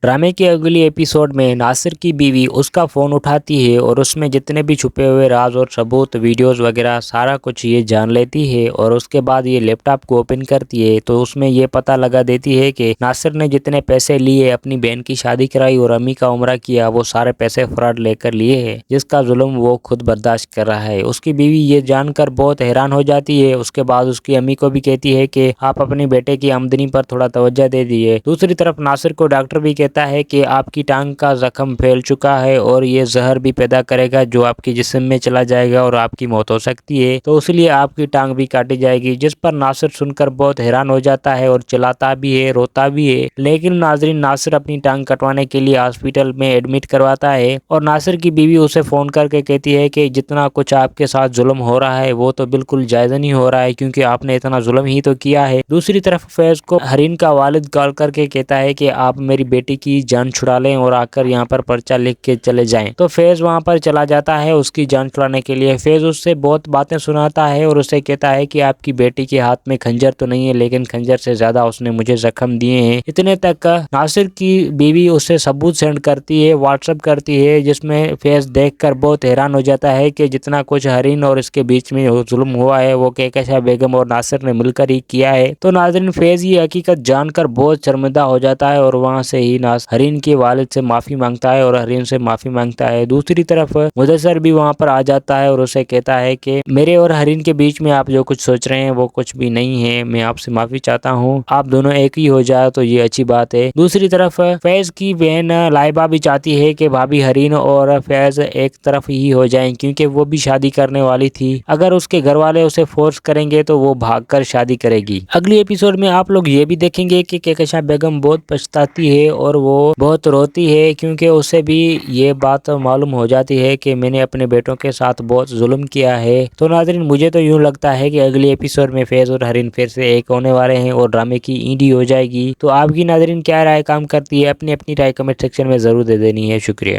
ड्रामे के अगली एपिसोड में नासिर की बीवी उसका फ़ोन उठाती है और उसमें जितने भी छुपे हुए राज और सबूत वीडियोस वगैरह सारा कुछ ये जान लेती है। और उसके बाद ये लैपटॉप को ओपन करती है तो उसमें ये पता लगा देती है कि नासिर ने जितने पैसे लिए अपनी बहन की शादी कराई और अम्मी का उम्रा किया, वो सारे पैसे फ्रॉड लेकर लिए है, जिसका जुल्म वो खुद बर्दाश्त कर रहा है। उसकी बीवी ये जानकर बहुत हैरान हो जाती है। उसके बाद उसकी अम्मी को भी कहती है कि आप अपने बेटे की आमदनी पर थोड़ा तवज्जो दे दिए। दूसरी तरफ नासिर को डॉक्टर भी कहता है कि आपकी टांग का जख्म फैल चुका है और ये जहर भी पैदा करेगा जो आपके जिस्म में चला जाएगा और आपकी मौत हो सकती है, तो इसलिए आपकी टांग भी काटी जाएगी। जिस पर नासिर सुनकर बहुत हैरान हो जाता है और चिल्लाता भी है, रोता भी है। लेकिन नाजरीन, नासिर अपनी टांग कटवाने के लिए हॉस्पिटल में एडमिट करवाता है और नासिर की बीवी उसे फोन करके कहती है कि जितना कुछ आपके साथ जुल्म हो रहा है वो तो बिल्कुल जायज़ नहीं हो रहा है, क्योंकि आपने इतना जुल्म ही तो किया है। दूसरी तरफ फैज को हरीन का वालिद कॉल करके कहता है कि आप मेरी बेटी की जान छुड़ा लें और आकर यहाँ पर पर्चा लिख के चले जाएं। तो फैज वहाँ पर चला जाता है उसकी जान छुड़ाने के लिए। फैज उससे बहुत बातें सुनाता है और उसे कहता है कि आपकी बेटी के हाथ में खंजर तो नहीं है, लेकिन खंजर से ज्यादा उसने मुझे जख्म दिए हैं। इतने तक नासिर की बीवी उसे सबूत सेंड करती है, व्हाट्सएप करती है, जिसमें फैज देखकर बहुत हैरान हो जाता है कि जितना कुछ हरीन और इसके बीच में जुल्म हुआ है वो कहकशा बेगम और नासिर ने मिलकर ही किया है। तो नाज़रीन, फैज ये हकीकत जानकर बहुत शर्मिंदा हो जाता है और वहाँ से ही हरीन के वालिद से माफी मांगता है और हरीन से माफी मांगता है। दूसरी तरफ मुदस्सर भी वहाँ पर आ जाता है और उसे कहता है कि मेरे और हरीन के बीच में आप जो कुछ सोच रहे हैं वो कुछ भी नहीं है, मैं आपसे माफी चाहता हूँ, आप दोनों एक ही हो जाए तो ये अच्छी बात है। दूसरी तरफ फैज की बहन लाइबा भी चाहती है कि भाभी हरीन और फैज एक तरफ ही हो जाएं, क्योंकि वो भी शादी करने वाली थी। अगर उसके घर वाले उसे फोर्स करेंगे तो वो भागकर शादी करेगी। अगली एपिसोड में आप लोग ये भी देखेंगे कि कहकशा बेगम बहुत पछताती है और वो बहुत रोती है, क्योंकि उसे भी ये बात मालूम हो जाती है कि मैंने अपने बेटों के साथ बहुत जुल्म किया है। तो नाज़रीन, मुझे तो यूँ लगता है कि अगले एपिसोड में फैज और हरीन फिर से एक होने वाले हैं और ड्रामे की ईडी हो जाएगी। तो आपकी नाज़रीन क्या राय काम करती है, अपनी अपनी राय कमेंट सेक्शन में जरूर दे देनी है। शुक्रिया।